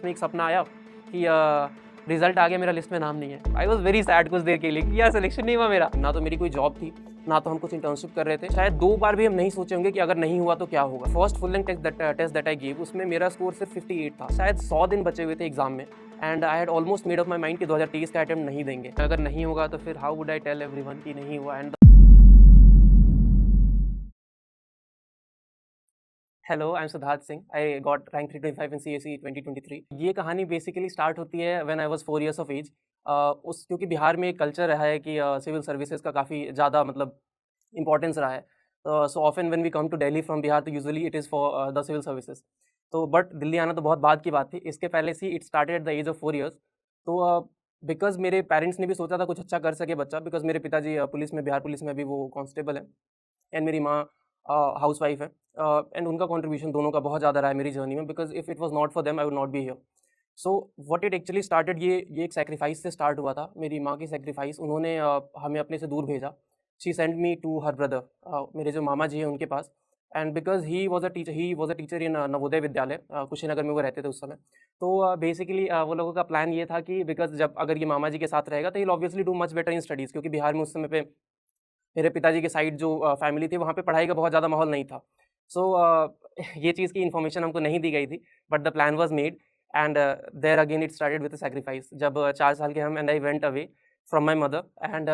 में एक सपना आया कि रिजल्ट आ गया, मेरा लिस्ट में नाम नहीं है। आई वॉज वेरी सैड कुछ देर के लिए कि यार सिलेक्शन नहीं हुआ मेरा। ना तो मेरी कोई जॉब थी, ना तो हम कुछ इंटर्नशिप कर रहे थे। शायद 2 बार भी हम नहीं सोचे होंगे कि अगर नहीं हुआ तो क्या होगा। First full length test that I give, उसमें मेरा स्कोर सिर्फ 58 था। शायद 100 दिन बचे हुए थे एग्जाम में and I had almost made up my mind कि 2023 का अटेम्प्ट नहीं देंगे। अगर नहीं होगा तो फिर how would I tell everyone कि नहीं हुआ। And hello, I am Siddharth Singh. I got rank 325 in CSE 2023। ये कहानी बेसिकली स्टार्ट होती है when I was 4 years of age. उस क्योंकि बिहार में एक कल्चर रहा है कि सिविल सर्विसेज का काफ़ी ज़्यादा मतलब इंपॉर्टेंस रहा है। So often when we come to Delhi from Bihar तो usually it is for the civil services. तो बट दिल्ली आना तो बहुत बाद की बात थी। इसके पहले से it started at the age of 4 years. तो बिकॉज़ मेरे पेरेंट्स ने भी सोचा था कुछ अच्छा कर सके बच्चा, बिकॉज़ मेरे पिताजी पुलिस में, बिहार पुलिस में अभी वो कांस्टेबल हैं एंड मेरी माँ हाउसवाइफ है। एंड उनका कंट्रीब्यूशन दोनों का बहुत ज़्यादा रहा है मेरी जर्नी में, because if it was not for them I would not be here. So what it actually started, ये एक सैक्रिफाइस से स्टार्ट हुआ था। मेरी माँ की सैक्रिफाइस, उन्होंने हमें अपने से दूर भेजा। She send me to her brother, मेरे जो मामा जी हैं उनके पास। And because he was a teacher in Navodaya Vidyalaya, Kushinagar में वो रहते थे उस समय। तो बेसिकली वो लोगों का प्लान ये था कि बिकॉज जब अगर ये मामा जी के साथ रहेगा तो he obviously do much better in studies, क्योंकि बिहार में उस समय पे मेरे पिताजी की साइड जो फैमिली थी, वहाँ पे पढ़ाई का बहुत ज़्यादा माहौल नहीं था। सो ये चीज़ की इन्फॉर्मेशन हमको नहीं दी गई थी, but the plan was made and there again it started with a sacrifice. जब 4 साल के हम and I went away from my mother and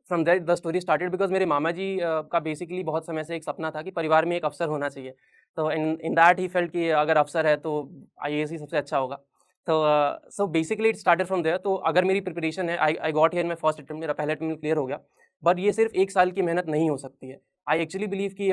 from there the story started, because मेरे मामा जी का बेसिकली बहुत समय से एक सपना था कि परिवार में एक अफ़सर होना चाहिए। तो इन इन दैट ही फेल्ट कि अगर अफ़सर है तो आईएएस ही सबसे अच्छा होगा। तो so basically it started from there. तो अगर मेरी प्रिपरेशन है, I got here in my first attempt, मेरा पहला अटेम्प्ट क्लियर हो गया। बट ये सिर्फ 1 साल की मेहनत नहीं हो सकती है। आई एक्चुअली बिलीव कि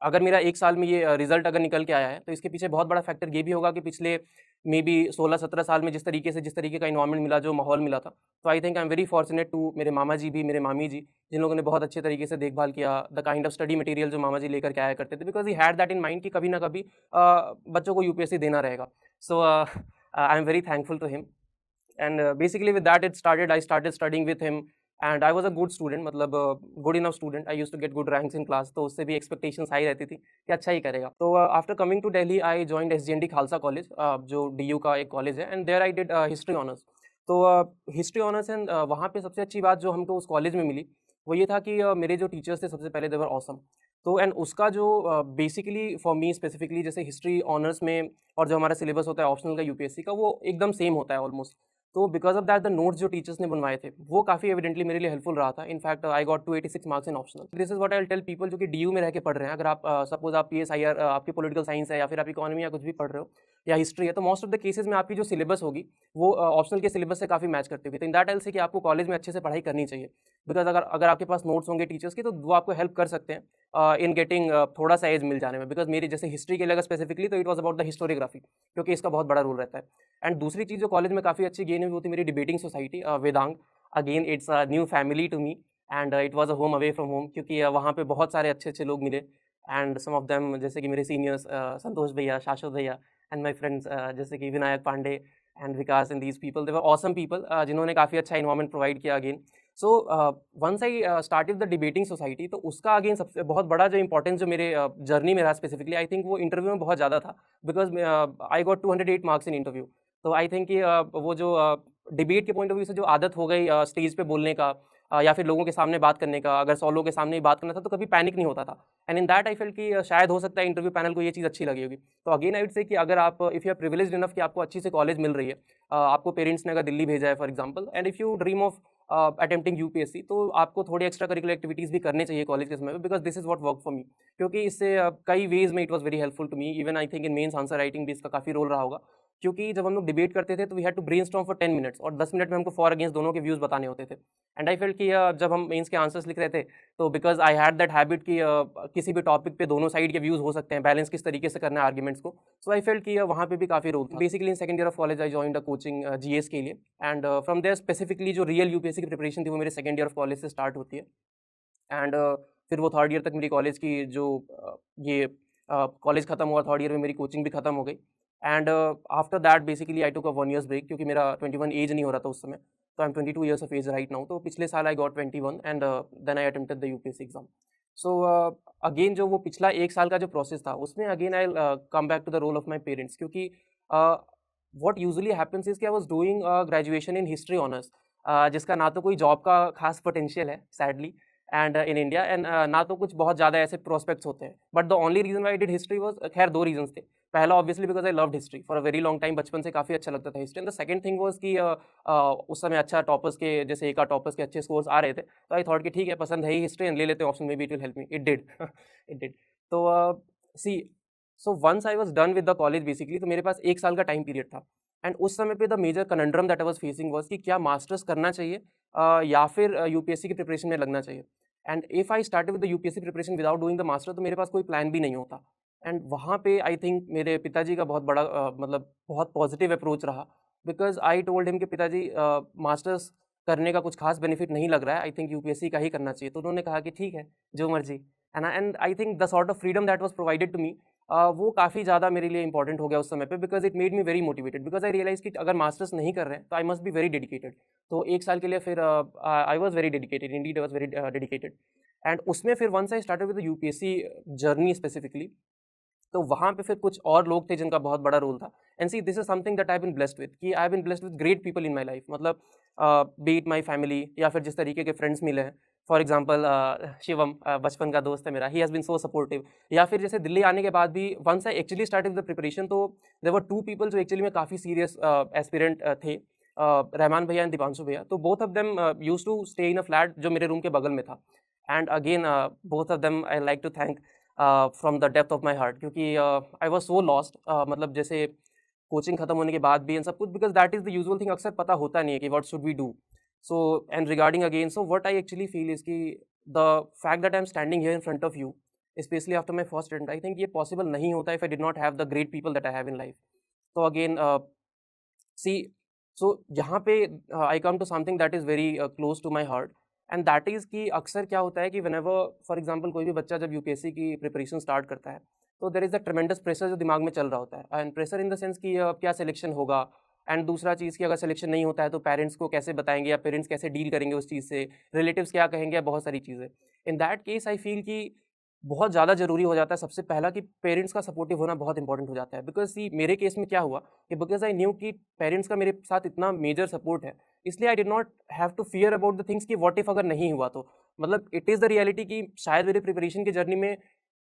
अगर मेरा 1 साल में ये रिज़ल्ट अगर निकल के आया है, तो इसके पीछे बहुत बड़ा फैक्टर ये भी होगा कि पिछले मेबी 16-17 साल में जिस तरीके का एनवायरनमेंट मिला, जो माहौल मिला था। तो I think I am very fortunate to मेरे मामा जी भी, मेरे मामी जी, जिन लोगों ने बहुत अच्छे तरीके से देखभाल किया। The kind of study material जो मामा जी लेकर के आया करते थे, because he had that in mind कि कभी ना कभी बच्चों को यूपीएससी देना रहेगा। So I am very thankful to him. And basically with that it started, I started studying with him and I was a good student, मतलब good enough student. I used to get good ranks in class, तो उससे भी expectations high रहती थी कि अच्छा ही करेगा। तो after coming to Delhi I joined SGND Khalsa college, जो डीयू का एक कॉलेज है, and there I did history honours. तो हिस्ट्री ऑनर्स एंड वहाँ पे सबसे अच्छी बात जो हमको उस कॉलेज में मिली, वो ये था कि मेरे जो टीचर्स थे सबसे पहले दे वर ऑसम। तो एंड उसका जो बेसिकली फॉर मी स्पेसिफिकली, जैसे हिस्ट्री ऑनर्स में और जो हमारा सिलेबस होता है ऑप्शनल का यूपीएससी का, वो एकदम सेम होता है ऑलमोस्ट। तो because of that the notes जो टीचर्स ने बनवाए थे, वो काफ़ी एविडेंटली मेरे लिए हेल्पफुल रहा था। In fact I got 286 marks in optional. This is what I will tell people जो कि डीयू में रह के पढ़ रहे हैं। अगर आप सपोज़ आप पीएसआईआर, आपकी पॉलिटिकल साइंस है या फिर आप इकोनॉमी या कुछ भी पढ़ रहे हो या हिस्ट्री है, तो मोस्ट ऑफ द केसेज़ में आपकी जो सिलेबस होगी, वो ऑप्शनल के सिलेबस से काफ़ी मैच करती होगी। तो in that I will say कि आपको कॉलेज में अच्छे से पढ़ाई करनी चाहिए। बिकॉज़ अगर अगर आपके पास नोट्स होंगे टीचर्स के, तो वो आपको हेल्प कर सकते हैं इन गेटिंग थोड़ा-सा एज मिल जाने में। बिकॉज़ मेरी जैसे हिस्ट्री के लिए अगर स्पेसिफिकली, तो it was about the historiography, क्योंकि इसका बहुत बड़ा रोल रहता है। एंड दूसरी चीज़ जो कॉलेज में काफ़ी अच्छी गेन हुई, वो थी मेरी debating society Vedang. Again it's a new family to me and it was a home away from home, क्योंकि वहाँ पे बहुत सारे अच्छे-अच्छे लोग मिले। एंड सम ऑफ देम जैसे कि मेरे सीनियर्स संतोष भैया, शाश्वत भैया, एंड माय फ्रेंड्स जैसे कि Vinayak Pandey and Vikas, and these people they were awesome people जिन्होंने काफ़ी अच्छा एनवायरनमेंट प्रोवाइड किया again. So once I started the debating society, तो उसका अगेन सबसे बहुत बड़ा जो इंपॉर्टेंस जो मेरे जर्नी में रहा स्पेसिफिकली, आई थिंक वो इंटरव्यू में बहुत ज़्यादा था। Because I got 208 marks in interview. तो आई थिंक कि वो जो डिबेट के पॉइंट ऑफ व्यू से जो आदत हो गई स्टेज पे बोलने का, या फिर लोगों के सामने बात करने का, अगर 100 लोगों के सामने ही बात करना था, तो कभी पैनिक नहीं होता था। And in that I felt कि शायद हो सकता है इंटरव्यू पैनल को ये चीज़ अच्छी लगी होगी। तो अगेन आई वुड से कि अगर आप if you are privileged enough कि आपको अच्छी से कॉलेज मिल रही है, आपको पेरेंट्स ने अगर दिल्ली भेजा है for example, and if you dream of attempting UPSC, तो आपको थोड़ी एक्स्ट्रा करिकुलर एक्टिविटीज़ भी करने चाहिए कॉलेज के समय में, because this is what work for me. क्योंकि इससे कई वेज़ में it was very helpful to me. Even I think in mains answer writing भी इसका काफ़ी रोल रहा होगा। क्योंकि जब हम लोग डिबेट करते थे, तो we had to brainstorm for 10 minutes, और 10 मिनट में हमको फॉर अगेंस्ट दोनों के व्यूज़ बताने होते थे। एंड आई फेल्ट कि जब हम मेंस के आंसर्स लिख रहे थे, तो because I had that habit कि किसी भी टॉपिक पे दोनों साइड के व्यूज़ हो सकते हैं, बैलेंस किस तरीके से करना है आर्गुमेंट्स को। सो आई फेल्ट कि वहाँ पे भी काफ़ी रोल था। Basically in second year of college I joined a coaching GS के लिए, एंड फ्रॉम देयर स्पेसिफिकली जो रियल यूपीएससी की प्रिपरेशन थी, वो मेरे सेकंड ईयर ऑफ कॉलेज से स्टार्ट होती है। एंड फिर वो थर्ड ईयर तक मेरी कॉलेज की जो ये कॉलेज खत्म हुआ, थर्ड ईयर में मेरी कोचिंग भी खत्म हो गई। And after that basically I took a 1 years break, क्योंकि मेरा 21 एज नहीं हो रहा था उस समय। तो I am 22 years of age right now. तो पिछले साल I got 21 and then I attempted the UPSC exam. So again जो वो पिछला 1 साल का जो प्रोसेस था, उसमें again I come back to the role of my parents, क्योंकि व्हाट यूजुअली हैपेंस इज़ कि I was doing graduation in history honours, जिसका ना तो कोई जॉब का खास पोटेंशियल है sadly and in India, and ना तो कुछ बहुत ज़्यादा ऐसे प्रोस्पेक्ट्स होते हैं। But the only reason why I did history was, खैर 2 रीज़न्स थे। पहला obviously because I loved history for a very long time, बचपन से काफ़ी अच्छा लगता था history, and the second thing was कि उस समय अच्छा टॉपर्स के, जैसे एका टॉपर्स के अच्छे स्कोर्स आ रहे थे, तो आई थॉट कि ठीक है, पसंद है ही हिस्ट्री, एंड ले लेते हैं option, maybe it will help me. It did it did. तो see so once I was done with the college basically, तो मेरे पास 1 साल का टाइम पीरियड था, एंड उस समय पे the major conundrum that I was facing was कि क्या मास्टर्स करना चाहिए या फिर यूपीएससी की प्रिपरेशन में लगना चाहिए। And if I started with the UPSC preparation without doing the master, तो मेरे पास कोई प्लान भी नहीं होता। एंड वहाँ पे आई थिंक मेरे पिताजी का बहुत बड़ा मतलब बहुत पॉजिटिव अप्रोच रहा, बिकॉज़ आई टोल्ड हिम कि पिताजी मास्टर्स करने का कुछ खास बेनिफिट नहीं लग रहा है, आई थिंक यूपीएससी का ही करना चाहिए। तो उन्होंने कहा कि ठीक है, जो मर्ज़ी, है ना? And I think the sort of freedom that was provided to me, वो काफ़ी ज़्यादा मेरे लिए इंपॉर्टेंट हो गया उस समय पे, because it made me very motivated, because I realise कि अगर मास्टर्स नहीं कर रहे हैं, तो I must be very dedicated. तो 1 साल के लिए फिर I was very dedicated, indeed I was very dedicated. And उसमें फिर once I started with the UPSC journey specifically, तो वहाँ पे फिर कुछ और लोग थे जिनका बहुत बड़ा रोल था। And see this is something that I have been blessed with, कि I have been blessed with great people in my life, मतलब बी इट माय फैमिली या फिर जिस तरीके के फ्रेंड्स मिले हैं। फॉर एग्जांपल शिवम, बचपन का दोस्त है मेरा, he has been so supportive. या फिर जैसे दिल्ली आने के बाद भी once I actually started the preparation, तो देयर वर 2 पीपल जो एक्चुअली में काफ़ी सीरियस एस्पिरेंट थे, रहमान भैया एंड दीपांशु भैया। तो both of them used to stay in a flat जो मेरे रूम के बगल में था। And again both of them I like to thank from the depth of my heart, क्योंकि आई वॉज सो लॉस्ट, मतलब जैसे कोचिंग खत्म होने के बाद भी एंड सब कुछ, because that is the usual thing, अक्सर पता होता नहीं है कि what should we do. So and regarding again, so what I actually feel is कि the fact that I am standing here in front of you, specially after my first attempt, I think ये possible नहीं होता if I did not have the great people that I have in life. तो again see, सो यहाँ पे I come to something that is very close to my heart, and that is कि अक्सर क्या होता है कि व्हेनेवर फॉर एग्जांपल कोई भी बच्चा जब यूपीएससी की प्रिपरेशन स्टार्ट करता है, तो there is a tremendous pressure जो दिमाग में चल रहा होता है, and pressure in the sense कि क्या सिलेक्शन होगा, एंड दूसरा चीज़ कि अगर सिलेक्शन नहीं होता है तो पेरेंट्स को कैसे बताएंगे या पेरेंट्स कैसे डील करेंगे उस चीज़ से, रिलेटिव्स क्या कहेंगे, या बहुत सारी चीज़ें। In that case I feel कि बहुत ज़्यादा ज़रूरी हो जाता है सबसे पहला कि पेरेंट्स का सपोर्टिव होना बहुत इंपॉर्टेंट हो जाता है, बिकॉज़ सी मेरे केस में क्या हुआ कि बिकॉज़ आई न्यू कि पेरेंट्स का मेरे साथ इतना मेजर सपोर्ट है, इसलिए I did not have to fear about the things कि व्हाट इफ अगर नहीं हुआ तो। मतलब इट इज़ द रियलिटी कि शायद मेरे प्रिपरेशन की जर्नी में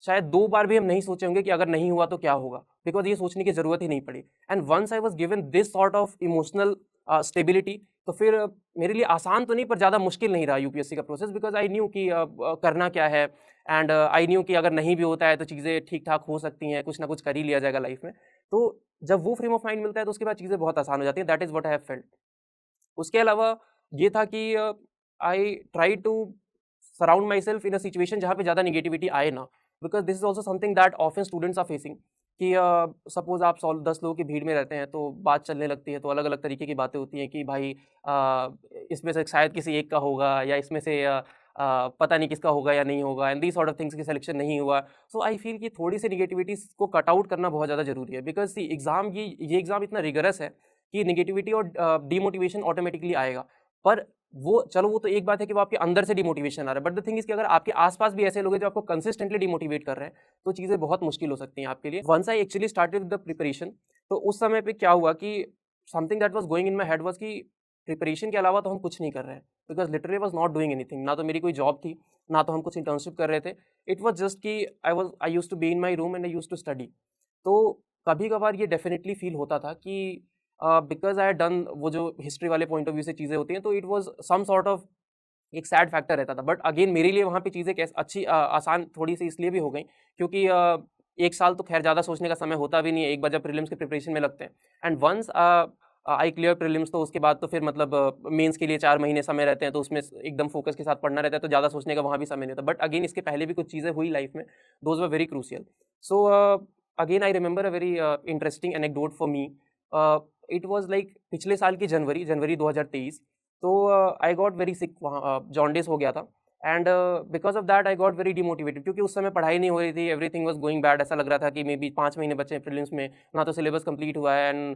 शायद 2 बार भी हम नहीं सोचे होंगे कि अगर नहीं हुआ तो क्या होगा? बिकॉज़ ये सोचने की ज़रूरत ही नहीं पड़ी। And once I was given this sort of emotional stability, तो फिर मेरे लिए आसान तो नहीं पर ज़्यादा मुश्किल नहीं रहा यूपीएससी का प्रोसेस, बिकॉज़ आई न्यू कि करना क्या है, एंड आई न्यू कि अगर नहीं भी होता है तो चीज़ें ठीक-ठाक हो सकती हैं, कुछ ना कुछ कर ही लिया जाएगा लाइफ़ में। तो जब वो फ्रेम ऑफ माइंड मिलता है तो उसके बाद चीज़ें बहुत आसान हो जाती हैं, that is what I have felt. उसके अलावा ये था कि I try to surround myself in a situation जहाँ पे ज़्यादा नेगेटिविटी आए ना, because this is also something that often students are facing, कि सपोज आप 10 लोगों की भीड़ में रहते हैं तो बात चलने लगती है, तो अलग अलग तरीके की बातें होती हैं कि भाई इसमें से शायद किसी एक का होगा, या इसमें से पता नहीं किसका होगा या नहीं होगा, and the sort of things की सिलेक्शन नहीं हुआ। सो आई फील कि थोड़ी सी निगेटिविटीज को कट आउट करना बहुत ज़्यादा जरूरी है, बिकॉज सी एग्जाम ये एग्जाम इतना रिगरस है कि निगेटिविटी और डीमोटिवेशन ऑटोमेटिकली आएगा। पर वो चलो, वो तो एक बात है कि वो आपके अंदर से डिमोटिवेशन आ रहा है, बट द थिंग इज कि अगर आपके आसपास भी ऐसे लोग हैं जो आपको कंसिस्टेंटली डिमोटिवेट कर रहे हैं, तो चीज़ें बहुत मुश्किल हो सकती हैं आपके लिए। Once I actually started with the preparation, तो उस समय पे क्या हुआ कि something that was going in my head was कि प्रिपरेशन के अलावा तो हम कुछ नहीं कर रहे हैं, because literally was not doing anything. ना तो मेरी कोई जॉब थी, ना तो हम कुछ इंटर्नशिप कर रहे थे। इट वाज जस्ट कि I used to be in my room and I used to study. तो कभी-कभार ये डेफ़िनेटली फ़ील होता था कि बिकॉज़ आई हैड डन वो जो हिस्ट्री वाले पॉइंट ऑफ व्यू से चीज़ें होती हैं, तो it was some sort of एक सैड फैक्टर रहता था। बट अगेन मेरे लिए वहाँ पे चीज़ें अच्छी आसान थोड़ी-सी इसलिए भी हो गई, क्योंकि 1 साल तो ख़ैर ज़्यादा सोचने का समय होता भी नहीं है, एक बार जब प्रीलिम्स की प्रिपरेशन में लगते हैं। And once I clear prelims, तो उसके बाद तो फिर मतलब मेंस के लिए 4 महीने समय रहते हैं, तो उसमें एकदम फ़ोकस के साथ पढ़ना रहता है, तो ज़्यादा सोचने का वहाँ भी समय नहीं होता। बट अगेन इसके पहले भी कुछ चीज़ें हुई लाइफ़ में, those were very crucial. So again I remember a very interesting anecdote for me. It was like पिछले साल की जनवरी 2023, तो आई गॉट वेरी सिक, वहाँ जॉन्डिस हो गया था, and because of that I got very demotivated, क्योंकि उस समय पढ़ाई नहीं हो रही थी, एवरीथिंग वाज गोइंग बैड। ऐसा लग रहा था कि मे बी 5 महीने बचे हैं प्रीलिम्स में, ना तो सिलेबस कंप्लीट हुआ है, एंड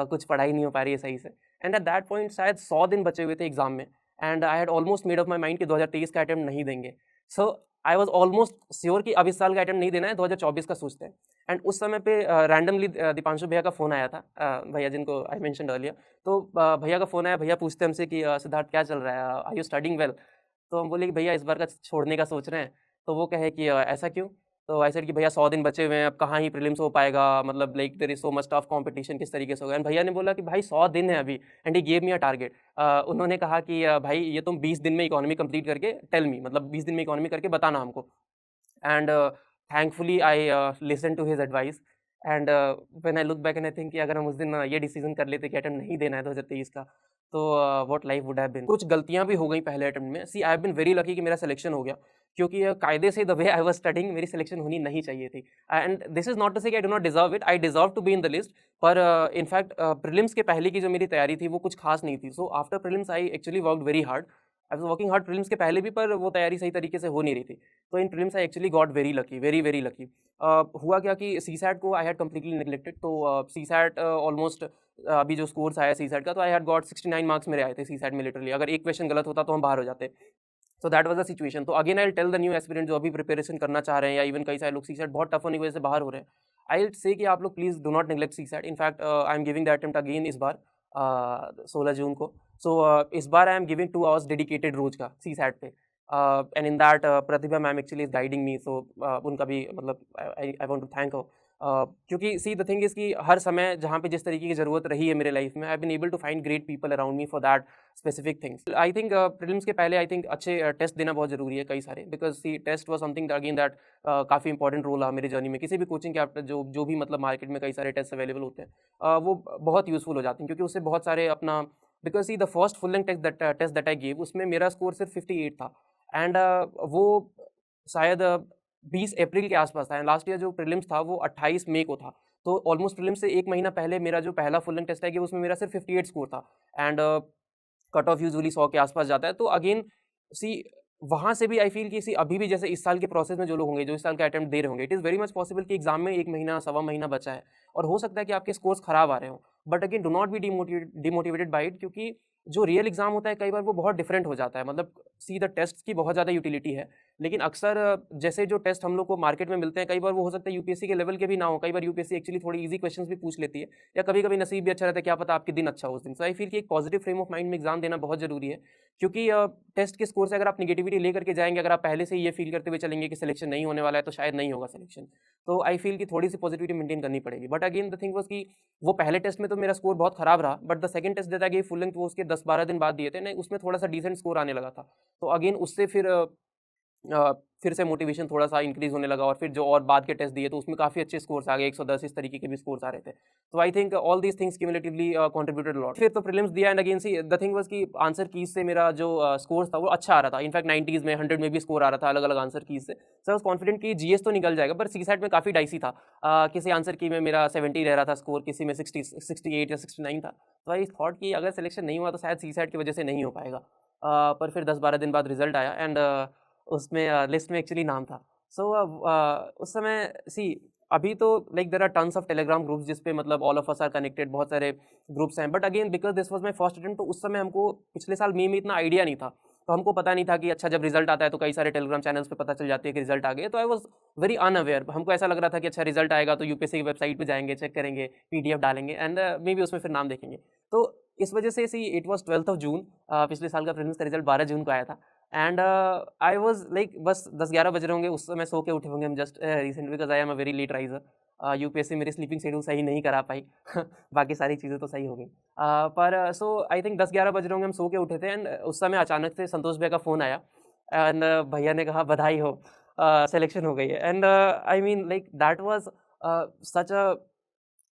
कुछ पढ़ाई नहीं हो पा रही है सही से। एंड एट दैट पॉइंट शायद 100 दिन बचे हुए थे एग्जाम में, and I had almost made up my mind कि 2023 का अटेम्प्ट नहीं देंगे। सो आई वाज ऑलमोस्ट श्योर कि अब इस साल का अटेम्प्ट नहीं देना है, 2024 का सोचते हैं। एंड उस समय पे रैंडमली दीपांशु भैया का फ़ोन आया था, भैया जिनको आई मेंशन्ड अर्लियर। तो भैया का फ़ोन आया, भैया पूछते हमसे कि सिद्धार्थ क्या चल रहा है? Are you studying well? तो हम बोले कि भैया इस बार का छोड़ने का सोच रहे हैं। तो वो कहे कि ऐसा क्यों? तो आई सेड कि भैया 100 दिन बचे हुए हैं, अब कहाँ ही प्रीलिम्स हो पाएगा, मतलब like there is so much tough competition, किस तरीके से होगा? एंड भैया ने बोला कि भाई 100 दिन है अभी, and he gave me a target. उन्होंने कहा कि भाई ये तुम 20 दिन में इकोनॉमी कंप्लीट करके टेल मी, मतलब 20 दिन में इकोनॉमी करके बताना हमको। And thankfully I listen to his advice. And when I look back and I think कि अगर हम उस दिन ये डिसीजन कर लेते कि अटेम्प्ट नहीं देना है 2023 का, तो what life would have been. कुछ गलतियां भी हो गई पहले अटेम्प्ट में। See I have been very lucky कि मेरा सिलेक्शन हो गया, क्योंकि कायदे से the way I was studying मेरी सिलेक्शन होनी नहीं चाहिए थी। And this is not to say I do not deserve it, I deserve to be in the list. पर इनफैक्ट प्रीलिम्स के पहले की जो मेरी तैयारी थी वो कुछ खास नहीं थी। So after prelims I actually worked very hard. I was working hard prelims के पहले भी, पर वो तैयारी सही तरीके से हो नहीं रही थी। तो in prelims I actually got very lucky, very very lucky. हुआ क्या कि सीसैट को आई हैड कंप्लीटली नेग्लेक्टेड। तो सीसैट ऑलमोस्ट अभी जो स्कोर्स आया सीसैट का, तो आई हैड गॉट 69 मार्क्स मेरे आए थे सीसैट में लिटरली। अगर एक क्वेश्चन गलत होता तो हम बाहर हो जाते। So that was the situation. तो again I will tell the new aspirant जो अभी प्रिपरेशन करना चाह रहे हैं, या इवन कई सारे लोग सीसैट बहुत टफ होने की वजह से बाहर हो रहे हैं, आई विल से कि आप लोग please do not neglect CSAT. In fact I am giving the attempt again इस बार 16 जून को। सो इस बार I am giving 2 hours dedicated रोज का सीसैट पे। And in that Pratibha ma'am actually is guiding me. So उनका भी मतलब I want to thank her. क्योंकि सी द थिंग इज कि हर समय जहाँ पे जिस तरीके की ज़रूरत रही है मेरे लाइफ में, I have been able to find great people around me for that specific things. I think prelims के पहले आई थिंक अच्छे टेस्ट देना बहुत ज़रूरी है, कई सारे, because see test was something again that काफ़ी इंपॉर्टेंट रोल रहा मेरी जर्नी में। किसी भी कोचिंग के आफ्टर जो भी मतलब मार्केट में कई सारे टेस्ट अवेलेबल होते हैं, वो बहुत यूज़फुल हो जाते हैं, क्योंकि उससे बहुत सारे अपना, because see the first full length test that I give, उसमें मेरा स्कोर सिर्फ 58 था। एंड वो शायद 20 अप्रैल के आसपास था। लास्ट ईयर जो प्रीलिम्स था वो 28 मई को था। तो ऑलमोस्ट प्रीलिम्स से एक महीना पहले मेरा जो पहला फुल लेंथ टेस्ट है कि उसमें मेरा सिर्फ 58 स्कोर था। एंड कट ऑफ यूजुअली 100 के आसपास जाता है। तो अगेन सी वहाँ से भी आई फील कि सी अभी भी जैसे इस साल के प्रोसेस में जो लोग होंगे, जो इस साल का अटेम्प्ट दे रहे होंगे, it is very much possible कि एग्जाम में 1 महीना, सवा महीना बचा है, और हो सकता है कि आपके स्कोर्स खराब आ रहे हों। But again do not be demotivated by it, क्योंकि जो रियल एग्जाम होता है कई बार वो बहुत डिफरेंट हो जाता है। मतलब सी द टेस्ट की बहुत ज़्यादा यूटिलिटी है, लेकिन अक्सर जैसे जो टेस्ट हम लोग को मार्केट में मिलते हैं, कई बार वो हो सकता है यूपीएससी के लेवल के भी ना हो। कई बार यूपीएससी एक्चुअली थोड़ी ईजी क्वेश्चंस भी पूछ लेती है, या कभी कभी नसीब भी अच्छा रहता है, क्या पता आपके दिन अच्छा हो उस दिन। सो आई फील कि एक पॉजिटिव फ्रेम ऑफ माइंड में एग्जाम देना बहुत जरूरी है, क्योंकि टेस्ट के स्कोर से अगर आप निगेटिविटी लेकर के जाएंगे, अगर आप पहले से ही ये फील करते हुए चलेंगे कि सिलेक्शन नहीं होने वाला है, तो शायद नहीं होगा सिलेक्शन। तो आई फील कि थोड़ी सी पॉजिटिविटी मेंटेन करनी पड़ेगी। But again the thing was कि वो पहले टेस्ट में तो मेरा स्कोर बहुत खराब रहा, बट द सेकंड टेस्ट देता गई फुल लेंथ, वो उसके 10-12 दिन बाद दिए थे नहीं, उसमें थोड़ा सा डिसेंट स्कोर आने लगा था। तो अगेन उससे फिर से मोटिवेशन थोड़ा-सा इंक्रीज़ होने लगा, और फिर जो और बाद के टेस्ट दिए तो उसमें काफ़ी अच्छे स्कोर्स आ गए, 110 इस तरीके के भी स्कोर्स आ रहे थे। तो I think all these things cumulatively contributed a lot. फिर तो प्रीलिम्स दिया, and again see the thing was कि आंसर कीज़ से मेरा जो स्कोर था वो अच्छा आ रहा था। इनफैक्ट 90s में, 100 में भी स्कोर आ रहा था अलग-अलग आंसर कीज़ से। सो आई वाज़ कॉन्फिडेंट कि जीएस तो निकल जाएगा, पर सीसैट में काफ़ी डाइसी था। किसी आंसर की में मेरा 70 रह रहा था स्कोर, किसी में 68 या 69 था। तो आई थॉट कि अगर सिलेक्शन नहीं हुआ तो शायद सीसैट की वजह से नहीं हो पाएगा। पर फिर 10-12 दिन बाद रिजल्ट आया, एंड उसमें लिस्ट में एक्चुअली नाम था। सो उस समय सी अभी तो like there are tons of Telegram groups जिस पे मतलब all of us are connected, बहुत सारे ग्रुप्स हैं। But again because this was my first attempt, तो उस समय हमको पिछले साल मई में इतना आइडिया नहीं था। तो हमको पता नहीं था कि अच्छा जब रिजल्ट आता है तो कई सारे टेलीग्राम चैनल्स पे पता चल जाती है कि रिजल्ट आ गए। तो आई वाज वेरी अनअवेयर। हमको ऐसा लग रहा था कि अच्छा रिजल्ट आएगा तो यूपीएससी की वेबसाइट पे जाएंगे, चेक करेंगे, पीडीएफ डालेंगे, एंड मे बी उसमें फिर नाम देखेंगे। तो इस वजह से see it was 12th of June, पिछले साल का प्रीलिम्स का रिजल्ट 12 जून को आया था। एंड आई वाज लाइक बस 10-11 बज रहे होंगे, उस समय सो के उठे होंगे हम just recent, because I am a very late riser. UPSC मेरी स्लीपिंग शेड्यूल सही नहीं करा पाई। बाकी सारी चीज़ें तो सही हो गई। पर सो आई थिंक 10-11 बज रहे होंगे, हम सो के उठे थे, एंड उस समय अचानक से संतोष भैया का फ़ोन आया, एंड भैया ने कहा बधाई हो, सिलेक्शन हो गई है। And I mean like that was such a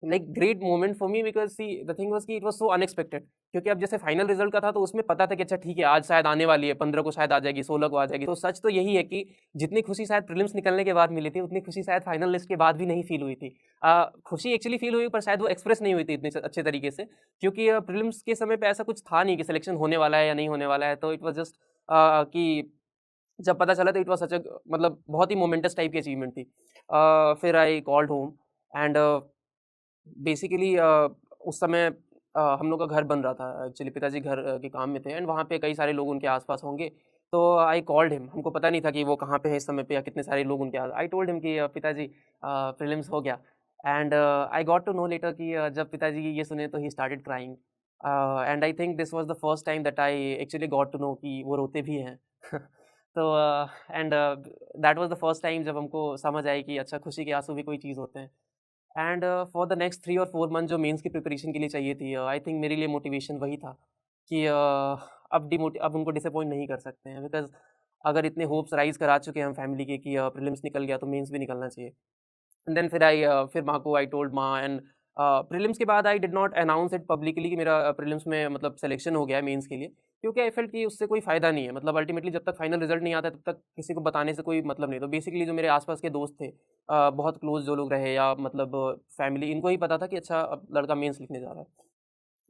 like great moment for me, because see the thing was कि इट वाज सो अनएक्सपेक्टेड। क्योंकि अब जैसे फाइनल रिजल्ट का था तो उसमें पता था कि अच्छा ठीक है आज शायद आने वाली है, 15 को शायद आ जाएगी, 16 को आ जाएगी। तो सच तो यही है कि जितनी खुशी शायद प्रीलिम्स निकलने के बाद मिली थी, उतनी खुशी शायद फाइनल लिस्ट के बाद भी नहीं फील हुई थी। खुशी एक्चुअली फील हुई, पर शायद वो एक्सप्रेस नहीं हुई थी इतने अच्छे तरीके से, क्योंकि प्रीलिम्स के समय पे ऐसा कुछ था नहीं कि सिलेक्शन होने वाला है या नहीं होने वाला है। तो इट वाज जस्ट कि जब पता चला तो इट वाज सच अ मतलब बहुत ही मोमेंटस टाइप की अचीवमेंट थी। फिर I called home, and basically उस समय हम लोग का घर बन रहा था। एक्चुअली पिताजी घर के काम में थे, एंड वहाँ पे कई सारे लोग उनके आस-पास होंगे। तो आई कॉल्ड हिम, हमको पता नहीं था कि वो कहाँ पे है इस समय पे या कितने सारे लोग उनके आस। आई टोल्ड हिम कि पिताजी प्रीलिम्स हो गया। And I got to know later कि जब पिताजी ये सुने तो ही started crying. And I think this was the first time that I actually got to know कि वो रोते भी हैं। तो and that was the first time जब हमको समझ आई कि अच्छा, खुशी के आँसू भी कोई चीज़ होते हैं। एंड फॉर द नेक्स्ट 3 और 4 मंथ जो मेंस की प्रिपरेशन के लिए चाहिए थी, आई थिंक मेरे लिए मोटिवेशन वही था कि अब उनको डिसअपॉइंट नहीं कर सकते हैं, बिकॉज़ अगर इतने होप्स राइज़ करा चुके हैं हम फैमिली के कि प्रीलिम्स निकल गया तो मेंस भी निकलना चाहिए। एंड देन फिर माँ को आई टोल्ड माँ। एंड प्रीलिम्स के बाद आई did not announce it publicly कि मेरा प्रीलिम्स में मतलब सिलेक्शन हो गया है मेंस के लिए, क्योंकि आई फेल्ट कि उससे कोई फ़ायदा नहीं है। मतलब अल्टीमेटली जब तक फाइनल रिजल्ट नहीं आता तब तक किसी को बताने से कोई मतलब नहीं। तो बेसिकली जो मेरे आसपास के दोस्त थे, बहुत क्लोज जो लोग रहे या मतलब फैमिली, इनको ही पता था कि अच्छा, अब लड़का मेंस लिखने जा रहा है।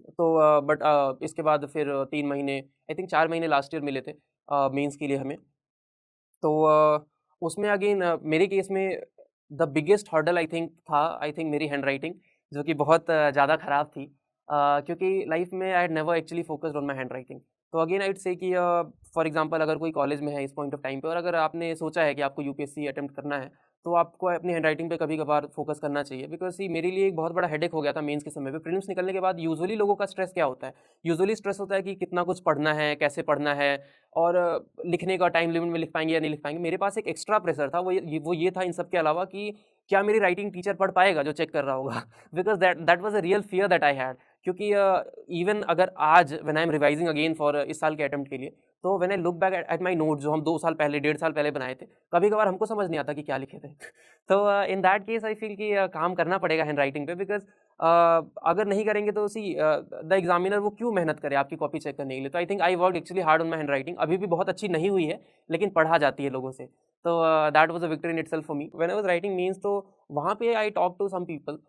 तो बट इसके बाद फिर 3 महीने, आई थिंक 4 महीने लास्ट ईयर मिले थे मेंस के लिए हमें। तो उसमें अगेन मेरे केस में the biggest hurdle I think मेरी हैंडराइटिंग, जो कि बहुत ज़्यादा ख़राब थी। क्योंकि लाइफ में I had never actually focused on my handwriting. तो अगेन आई वुड से कि फॉर एग्जांपल अगर कोई कॉलेज में है इस पॉइंट ऑफ टाइम पे और अगर आपने सोचा है कि आपको यूपीएससी अटेम्प्ट करना है, तो आपको अपनी हैंडराइटिंग पे कभी-कभार फोकस करना चाहिए। बिकॉज़ सी मेरे लिए एक बहुत बड़ा हेडेक हो गया था मेंस के समय पे। प्रीलिम्स निकलने के बाद यूजुअली लोगों का स्ट्रेस क्या होता है? यूजुअली स्ट्रेस होता है कि कितना कुछ पढ़ना है, कैसे पढ़ना है और लिखने का टाइम लिमिट में लिख पाएँगे या नहीं लिख पाएँगे। मेरे पास एक एक्स्ट्रा प्रेशर था, वो ये था इन सब के अलावा कि क्या मेरी राइटिंग टीचर पढ़ पाएगा जो चेक कर रहा होगा? Because that that was a real fear that I had. क्योंकि इवन अगर आज when I am revising again for इस साल के अटेम्प्ट के लिए, तो when I look back at my notes जो हम 2 साल पहले, 1.5 साल पहले बनाए थे, कभी-कभार हमको समझ नहीं आता कि क्या लिखे थे। तो in that case I feel कि काम करना पड़ेगा हैंडराइटिंग पे, बिकॉज़ अगर नहीं करेंगे तो द एग्ज़ामिनर वो क्यों मेहनत करे आपकी कॉपी चेक करने के लिए। तो I think I worked actually hard on my handwriting. अभी भी बहुत अच्छी नहीं हुई है, लेकिन पढ़ा जाती है लोगों से। तो that was a victory in itself for me. When I was writing means, तो वहाँ पे I talk to some people.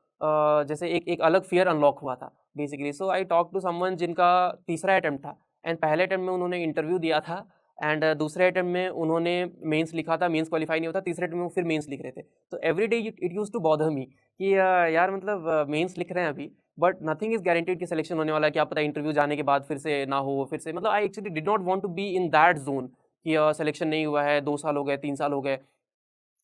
जैसे एक एक अलग फ़ियर अनलॉक हुआ था basically. So I talk to someone जिनका तीसरा अटेम्प्ट था। एंड पहले अटेम्प्ट में उन्होंने इंटरव्यू दिया था। एंड दूसरे अटेम्प्ट में उन्होंने मेंस लिखा था, मेंस क्वालीफाई नहीं होता, तीसरे अटेम्प्ट में वो फिर मेंस लिख रहे थे। तो every day it used to bother me कि यार मतलब मेंस लिख रहे हैं अभी, बट नथिंग इज़ गारंटीड कि सिलेक्शन होने वाला है। क्या पता इंटरव्यू जाने के बाद फिर से ना हो, फिर से मतलब I actually did not want to be in that zone कि सिलेक्शन नहीं हुआ है, 2 साल हो गए, 3 साल हो गए।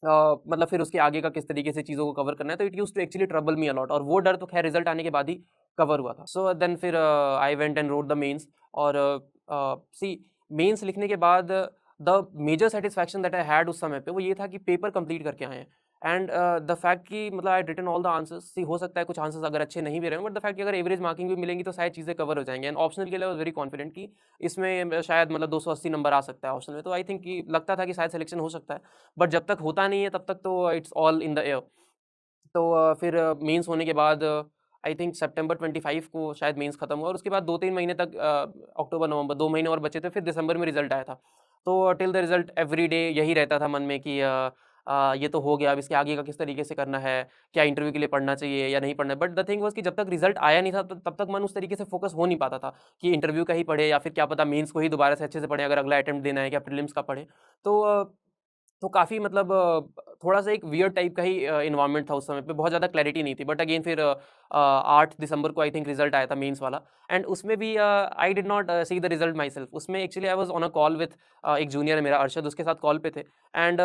मतलब फिर उसके आगे का किस तरीके से चीज़ों को कवर करना है, तो it used to actually trouble me a lot. और वो डर तो खैर रिजल्ट आने के बाद ही कवर हुआ था। सो देन फिर I went and wrote the mains. और सी मेंस लिखने के बाद the major satisfaction that I had उस समय पे वो ये था कि पेपर कंप्लीट करके आए हैं। एंड द फैक्ट कि मतलब I written all the answers. See हो सकता है कुछ आंसर्स अगर अच्छे नहीं भी रहे, बट द फैक्ट कि अगर एवरेज मार्किंग भी मिलेंगी तो शायद चीज़ें कवर हो जाएंगी। एंड ऑप्शनल के लिए आई वाज वेरी कॉन्फिडेंट कि इसमें शायद मतलब 280 नंबर आ सकता है ऑप्शनल में। तो आई थिंक कि लगता था कि शायद सिलेक्शन हो सकता है। बट जब तक होता नहीं है तब तक तो it's all in the air. तो फिर मेंस होने के बाद आई थिंक सितंबर 25 को शायद मेंस खत्म हुआ और उसके बाद 2-3 महीने तक अक्टूबर, नवंबर 2 महीने और बचे थे, फिर दिसंबर में रिजल्ट आया था। तो till the result every day यही रहता था मन में कि ये तो हो गया, अब इसके आगे का किस तरीके से करना है, क्या इंटरव्यू के लिए पढ़ना चाहिए या नहीं पढ़ना है। बट द थिंग वाज़ कि जब तक रिजल्ट आया नहीं था तब तक मन उस तरीके से फोकस हो नहीं पाता था कि इंटरव्यू का ही पढ़े या फिर क्या पता मेंस को ही दोबारा से अच्छे से पढ़े, अगर अगला अटेम्प्ट देना है, क्या प्रीलिम्स का पढ़े। तो तो काफ़ी मतलब थोड़ा-सा एक वियर्ड टाइप का ही एनवायरनमेंट था उस समय पे, बहुत ज़्यादा क्लैरिटी नहीं थी। बट अगेन फिर 8 दिसंबर को आई थिंक रिज़ल्ट आया था मेंस वाला। एंड उसमें भी I did not see the result myself. उसमें actually I was on a call with एक जूनियर है मेरा अरशद, उसके साथ कॉल पे थे। एंड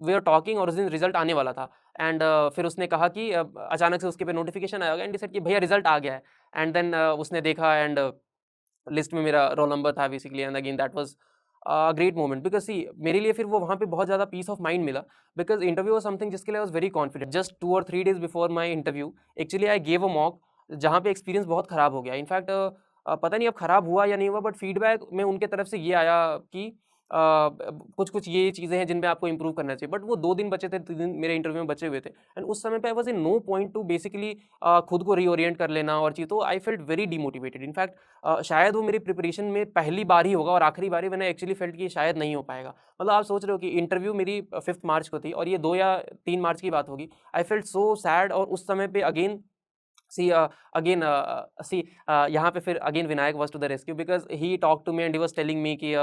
वी आर टॉकिंग और उस दिन रिज़ल्ट आने वाला था। एंड फिर उसने कहा कि अचानक से उसके पे नोटिफ़िकेशन आया होगा एंड ही सेड कि भैया रिज़ल्ट आ गया है। एंड देन उसने देखा एंड लिस्ट में मेरा रोल नंबर था basically. And again that was great moment because सी मेरे लिए फिर वो वहाँ पे बहुत ज़्यादा पीस ऑफ माइंड मिला। बिकॉज़ इंटरव्यू वाज़ समथिंग जिसके लिए आई वाज़ वेरी कॉन्फिडेंट। जस्ट 2 और 3 days before my interview actually I give a mock, जहाँ पे एक्सपीरियंस बहुत खराब हो गया। इनफैक्ट पता नहीं अब खराब हुआ या नहीं हुआ, बट फीडबैक में उनके तरफ से ये आया कि कुछ-कुछ ये चीज़ें हैं जिन पे आपको इम्प्रूव करना चाहिए। बट वो 2 दिन बचे थे, 3 दिन मेरे इंटरव्यू में बचे हुए थे। एंड उस समय पे I was in no point to basically खुद को रीओरिएंट कर लेना और चीज़, तो I felt very demotivated. In fact शायद वो मेरी प्रिपरेशन में पहली बार ही होगा और आखिरी बार ही मैंने एक्चुअली फेल्ट कि शायद नहीं हो पाएगा। मतलब आप सोच रहे हो कि इंटरव्यू मेरी 5th मार्च को थी और ये 2 या 3 मार्च की बात होगी। I felt so sad. और उस समय पे अगेन सी अगेन यहाँ पे फिर again Vinayak was to the rescue because he talked to me and he was telling me कि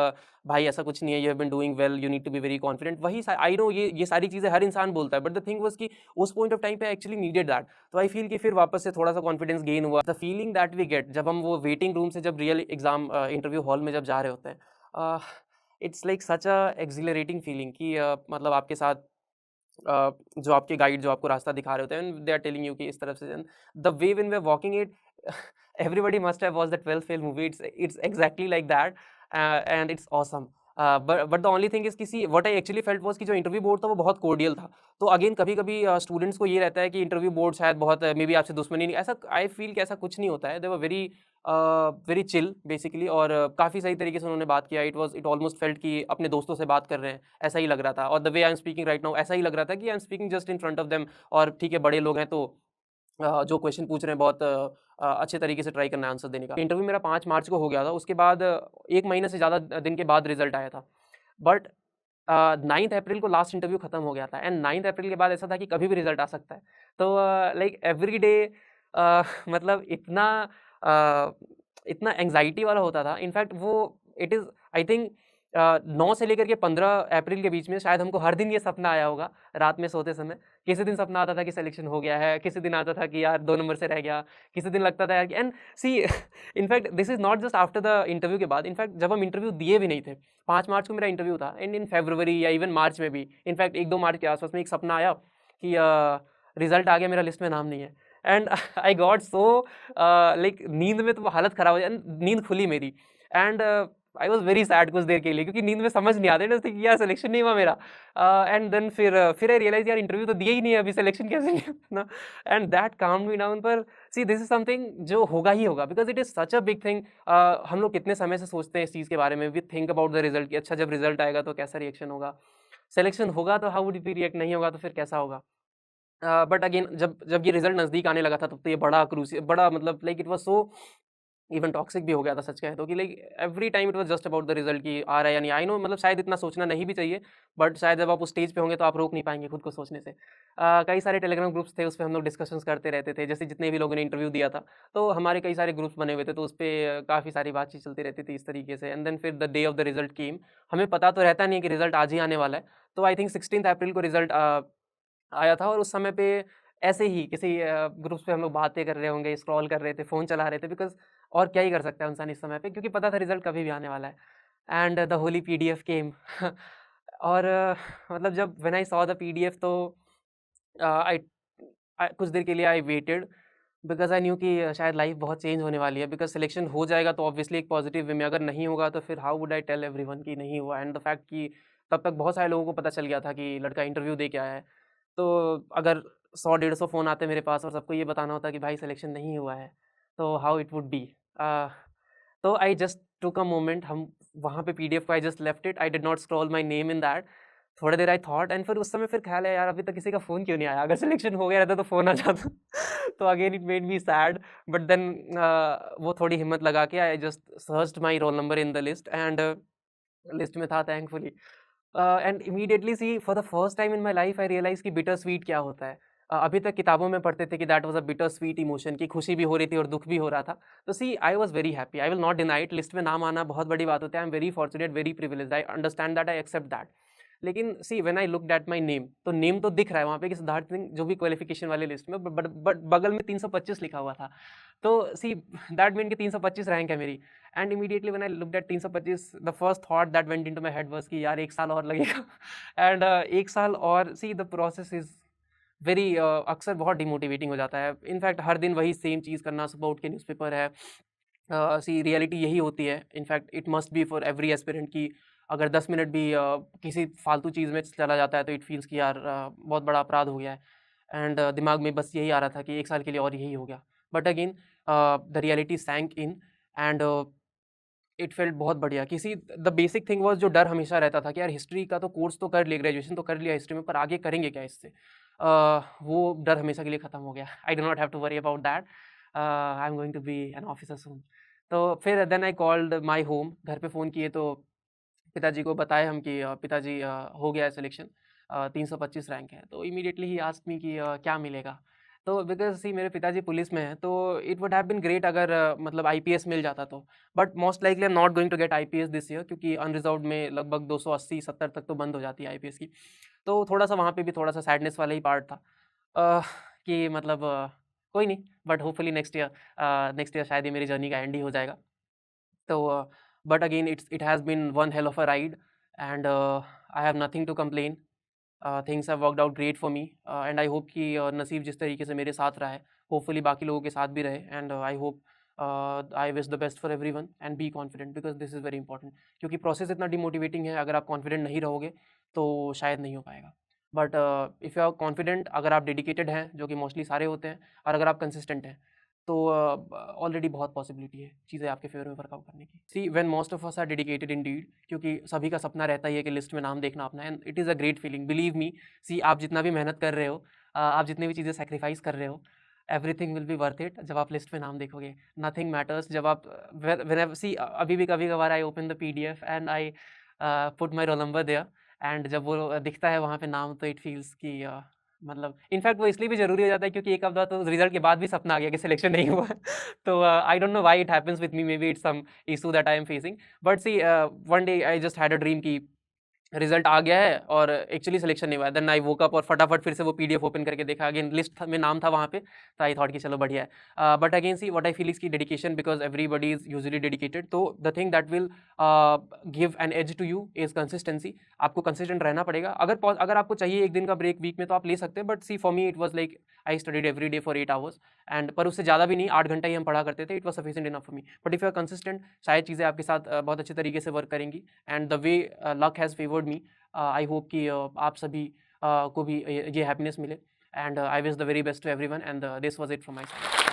भाई ऐसा कुछ नहीं है, you have been doing well, you need to be very confident. वही सा आई नो ये सारी चीज़ें हर इंसान बोलता है, बट द थिंग वाज़ कि उस पॉइंट ऑफ टाइम पे आई एक्चुअली नीडेड दैट। तो आई फ़ील कि फिर वापस से थोड़ा-सा कॉन्फिडेंस गेन हुआ। The feeling that we get जब हम वो वेटिंग रूम से जब रियल एग्ज़ाम इंटरव्यू हॉल में जब जा रहे होते हैं, it's like such a accelerating feeling कि मतलब आपके साथ जो आपके गाइड जो आपको रास्ता दिखा रहे होते हैं, दे आर टेलिंग यू कि इस तरफ से, the way when we are walking it, everybody must have watched the 12th fail movie. It's exactly like that, and it's awesome. But the only thing is कि see what I actually felt was कि जो interview board था वो बहुत cordial था। तो again कभी कभी स्टूडेंट्स को ये रहता है कि इंटरव्यू बोर्ड शायद बहुत मे बी आपसे दुश्मनी नहीं, ऐसा आई फील कि ऐसा कुछ नहीं होता है। They were very very chill basically, और काफ़ी सही तरीके से उन्होंने बात किया। इट ऑलमोस्ट फेल्ट कि अपने दोस्तों से बात कर रहे हैं, ऐसा ही लग रहा था। और the way I am speaking right now, ऐसा ही लग रहा था कि I am speaking just in front of them. और ठीक है, बड़े लोग हैं तो जो क्वेश्चन पूछ रहे हैं बहुत अच्छे तरीके से ट्राई करना है आंसर देने का। इंटरव्यू मेरा 5 मार्च को हो गया था, उसके बाद 1 महीने से ज़्यादा दिन के बाद रिजल्ट आया था। बट 9th अप्रैल को लास्ट इंटरव्यू खत्म हो गया था, एंड 9th अप्रैल के बाद ऐसा था कि कभी भी रिजल्ट आ सकता है। तो लाइक एवरी डे मतलब अ, इतना एंग्जाइटी वाला होता था। इनफैक्ट वो इट इज़ आई थिंक 9 से लेकर के 15 अप्रैल के बीच में शायद हमको हर दिन ये सपना आया होगा रात में सोते समय। किसी दिन सपना आता था कि सिलेक्शन हो गया है, किसी दिन आता था कि यार 2 नंबर से रह गया, किसी दिन लगता था यार कि and see in fact this is not just after the interview के बाद, इनफैक्ट जब हम इंटरव्यू दिए भी नहीं थे। 5 मार्च को मेरा इंटरव्यू था, एंड इन फरवरी या इवन मार्च में भी, इनफैक्ट 1-2 मार्च के आसपास में एक सपना आया कि रिजल्ट आ गया, मेरा लिस्ट में नाम नहीं है। And I got so like नींद में तो हालत खराब हो जाए, नींद खुली मेरी। And I was very sad कुछ देर के लिए, क्योंकि नींद में समझ नहीं आता है कि यार सिलेक्शन नहीं हुआ मेरा। एंड देन फिर आई रियलाइज यार इंटरव्यू तो दिया ही नहीं है अभी, सिलेक्शन कैसे नहीं ना। एंड दैट काम मी डाउन। पर सी दिस इज समथिंग जो होगा ही होगा, because it is such a big thing. हम लोग कितने समय से सोचते हैं इस चीज़ के बारे में, we think about the result कि अच्छा जब रिजल्ट आएगा तो कैसा रिएक्शन होगा, सिलेक्शन होगा तो हाउ वुड बी रिएक्ट, नहीं होगा तो फिर कैसा होगा। बट अगेन जब जब ये रिजल्ट नज़दीक आने लगा था, तब तो ये बड़ा मतलब like it was so even toxic भी हो गया था सच कहें तो, कि like every time it was just about the result कि आ रहा है या नहीं। आई नो मतलब शायद इतना सोचना नहीं भी चाहिए, बट शायद जब आप उस स्टेज पे होंगे तो आप रोक नहीं पाएंगे खुद को सोचने से। कई सारे टेलीग्राम ग्रुप्स थे, उस पर हम लोग डिस्कशंस करते रहते थे, जैसे जितने भी लोगों ने इंटरव्यू दिया था। तो हमारे कई सारे ग्रुप्स बने हुए थे, तो उस पर काफ़ी सारी बातचीत चलती रहती थी इस तरीके से। एंड देन फिर the day of the result came. हमें पता तो रहता नहीं है कि रिजल्ट आज ही आने वाला है। तो आई थिंक 16 अप्रैल को रिजल्ट आया था, और उस समय पे ऐसे ही किसी ग्रुप्स पे हम लोग बातें कर रहे होंगे, स्क्रॉल कर रहे थे, फ़ोन चला रहे थे, बिकॉज़ और क्या ही कर सकता है इंसान इस समय पे, क्योंकि पता था रिज़ल्ट कभी भी आने वाला है। एंड द होली पीडीएफ केम। और मतलब जब when I saw the PDF, तो आई कुछ देर के लिए I waited, because I knew कि शायद लाइफ़ बहुत चेंज होने वाली है। बिकॉज़ सिलेक्शन हो जाएगा तो ऑब्वियसली एक पॉजिटिव वे में, अगर नहीं होगा तो फिर how would I tell everyone कि नहीं हुआ। एंड द फैक्ट कि तब तक बहुत सारे लोगों को पता चल गया था कि लड़का इंटरव्यू दे के आया है। तो अगर 100-150 फ़ोन आते मेरे पास और सबको ये बताना होता कि भाई सिलेक्शन नहीं हुआ है, तो हाउ इट वुड बी। तो आई जस्ट टूक अ मोमेंट, हम वहाँ पे पीडीएफ को I just left it, I did not scroll my name in that. थोड़ी देर आई थॉट, एंड फिर उस समय फिर ख्याल है यार अभी तक किसी का फ़ोन क्यों नहीं आया, अगर सिलेक्शन हो गया रहता तो फ़ोन आ जाता। तो again it made me sad, but then वो थोड़ी हिम्मत लगा के I just searched my roll number in the list, and list में था thankfully. And immediately see for the first time in my life I realise कि bitter sweet क्या होता है। अभी तक किताबों में पढ़ते थे कि that was a bitter sweet emotion, कि खुशी भी हो रही थी और दुख भी हो रहा था। तो see I was very happy, I will not deny it, list में नाम आना बहुत बड़ी बात होती है। I am very fortunate, very privileged, I understand that, I accept that. लेकिन see when I looked at my name, तो नेम तो दिख रहा है वहाँ पे कि सिद्धार्थ सिंह जो भी क्वालिफिकेशन वाले लिस्ट में, बट बगल में 325 लिखा हुआ था। तो सी दैट मीन कि 325 रैंक है मेरी। And immediately when I looked eight 325, the first thought that went into my head was कि यार 1 साल और लगेगा। एंड 1 साल और, see the process is very अक्सर बहुत डिमोटिवेटिंग हो जाता है। इनफैक्ट हर दिन वही सेम चीज़ करना, सुबह उठ के न्यूज़पेपर है। सी रियलिटी यही होती है। In fact it must be for every aspirant कि अगर 10 मिनट भी किसी फालतू चीज़ में चला जाता है तो इट फील्स कि यार बहुत बड़ा अपराध हो गया है। एंड दिमाग में बस यही आ रहा था कि 1 साल के लिए और यही हो गया। But again the reality sank in, and it felt बहुत बढ़िया। किसी द बेसिक थिंग वाज़, जो डर हमेशा रहता था कि यार हिस्ट्री का तो कोर्स तो कर लिया, ग्रेजुएशन तो कर लिया हिस्ट्री में, पर आगे करेंगे क्या इससे? वो डर हमेशा के लिए ख़त्म हो गया। I do not have to worry about that. I am going to be an officer soon. तो फिर then I called my home, घर पे फ़ोन किए तो पिताजी को बताए हम कि पिताजी हो गया है सिलेक्शन, 325 रैंक है। तो इमीडिएटली ही आस्क्ड मी कि क्या मिलेगा? तो बिकॉज़ सी मेरे पिताजी पुलिस में हैं, तो it would have been great अगर मतलब आईपीएस मिल जाता तो। But most likely I am not going to get IPS this year, क्योंकि अनरिज़र्व्ड में लगभग 280-70 तक तो बंद हो जाती है आईपीएस की। तो थोड़ा-सा वहाँ पे भी थोड़ा-सा सैडनेस वाला ही पार्ट था। कि मतलब कोई नहीं, बट होपफुली नेक्स्ट ईयर शायद ये मेरी जर्नी का एंड ही हो जाएगा। तो but again it has been one hell of a ride. And I have nothing to complain. Things have worked out great for me and I hope कि नसीब जिस तरीके से मेरे साथ रहा है होपफुली बाकी लोगों के साथ भी रहे। And I hope I wish the best for everyone and be confident because this is very important. क्योंकि प्रोसेस इतना डिमोटिवेटिंग है, अगर आप कॉन्फिडेंट नहीं रहोगे तो शायद नहीं हो पाएगा। But if you are confident, अगर आप डेडिकेटेड हैं, जो कि मोस्टली सारे होते हैं, और अगर आप कंसिस्टेंट हैं, तो ऑलरेडी बहुत पॉसिबिलिटी है चीज़ें आपके फेवर में वर्कआउट करने की। See when most of us are dedicated indeed, क्योंकि सभी का सपना रहता ही है कि लिस्ट में नाम देखना अपना, and it is a great feeling, believe me. See आप जितना भी मेहनत कर रहे हो, आप जितनी भी चीज़ें सेक्रीफाइस कर रहे हो, everything will be worth it जब आप लिस्ट में नाम देखोगे। Nothing matters. जब आप व्हेनेवर सी, अभी भी कभी कभार I open the PDF and I put my roll number there, एंड जब वो दिखता है वहाँ पे नाम, तो इट फील्स कि मतलब इनफैक्ट वो इसलिए भी ज़रूरी हो जाता है क्योंकि एक आध बार तो रिजल्ट के बाद भी सपना आ गया कि सिलेक्शन नहीं हुआ। तो I don't know why it happens with me, maybe it's some issue that I am facing. But see one day I just had a dream कि रिजल्ट आ गया है और एक्चुअली सिलेक्शन नहीं हुआ। देन आई वोक अप और फटाफट फिर से वो PDF ओपन करके देखा, अगेन लिस्ट में नाम था वहाँ पे, तो आई थॉट कि चलो बढ़िया है। But again see what I feel is की dedication, because everybody is usually dedicated, तो the thing that will give an edge to you is consistency. आपको कंसिस्टेंट रहना पड़ेगा। अगर आपको चाहिए एक दिन का ब्रेक वीक में तो आप ले सकते हैं, but see for me it was like I studied every day for 8 hours, and पर उससे ज़्यादा भी नहीं, 8 घंटा ही हम पढ़ा करते थे, it was sufficient enough for me. But if you are consistent, शायद चीज़ें आपके साथ बहुत अच्छे तरीके से वर्क करेंगी, and the way luck has favoured me, I hope कि आप सभी को भी ये हैप्पीनेस मिले, and I wish the very best to everyone, and this was it from my side.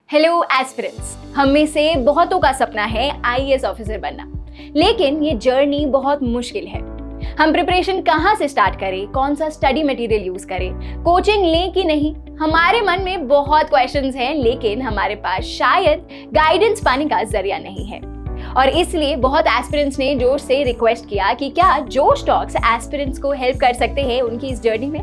Hello aspirants, हम में से बहुतों का सपना है IAS ऑफिसर बनना, लेकिन ये जर्नी बहुत मुश्किल है। हम प्रिपरेशन कहाँ से स्टार्ट करें, कौन सा स्टडी मटेरियल यूज करें, कोचिंग लें कि नहीं, हमारे मन में बहुत क्वेश्चंस हैं, लेकिन हमारे पास शायद गाइडेंस पाने का जरिया नहीं है। और इसलिए बहुत एस्पिरेंट्स ने जोश से रिक्वेस्ट किया कि क्या जोश टॉक्स एस्पिरेंट्स को हेल्प कर सकते हैं उनकी इस जर्नी में।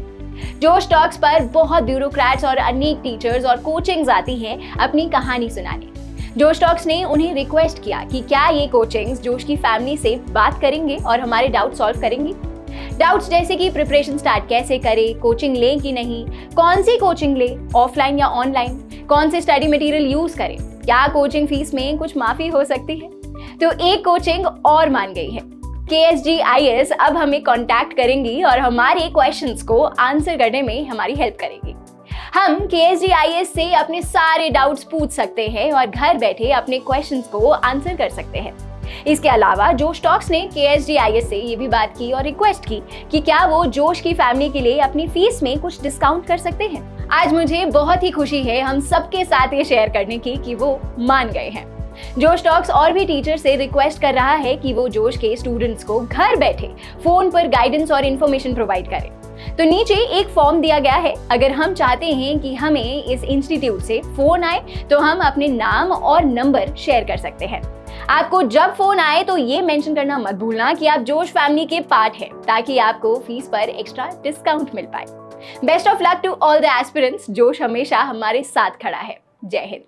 जोश टॉक्स पर बहुत ब्यूरोक्रेट्स और अनेक टीचर्स और कोचिंग्स आती हैं अपनी कहानी सुनाने। जोश टॉक्स ने उन्हें रिक्वेस्ट किया कि क्या ये कोचिंग्स जोश की फैमिली से बात करेंगे और हमारे डाउट सॉल्व करेंगे। डाउट्स जैसे कि प्रिपरेशन स्टार्ट कैसे करें, कोचिंग लें कि नहीं, कौन सी कोचिंग लें, ऑफलाइन या ऑनलाइन, कौन से स्टडी मटेरियल यूज करें, क्या कोचिंग फीस में कुछ माफी हो सकती है। तो एक कोचिंग और मान गई है, KSG IAS अब हमें कांटेक्ट करेंगी और हमारे क्वेश्चंस को आंसर करने में हमारी हेल्प करेंगी। हम KSG IAS से अपने सारे डाउट्स पूछ सकते हैं और घर बैठे अपने क्वेश्चंस को आंसर कर सकते हैं। इसके अलावा जोश टॉक्स ने KSG IAS से ये भी बात की और रिक्वेस्ट की कि क्या वो जोश की फैमिली के लिए अपनी फीस में कुछ डिस्काउंट कर सकते हैं। आज मुझे बहुत ही खुशी है हम सबके साथ ये शेयर करने की कि वो मान गए हैं। जोश टॉक्स और भी टीचर से रिक्वेस्ट कर रहा है कि वो जोश के स्टूडेंट्स को घर बैठे फोन पर गाइडेंस और इन्फॉर्मेशन प्रोवाइड करें। तो नीचे एक फॉर्म दिया गया है, अगर हम चाहते हैं कि हमें इस इंस्टीट्यूट से फोन आए तो हम अपने नाम और नंबर शेयर कर सकते हैं। आपको जब फोन आए तो ये मेंशन करना मत भूलना कि आप जोश फैमिली के पार्ट हैं, ताकि आपको फीस पर एक्स्ट्रा डिस्काउंट मिल पाए। Best of luck to all the aspirants. जोश हमेशा हमारे साथ खड़ा है। जय हिंद।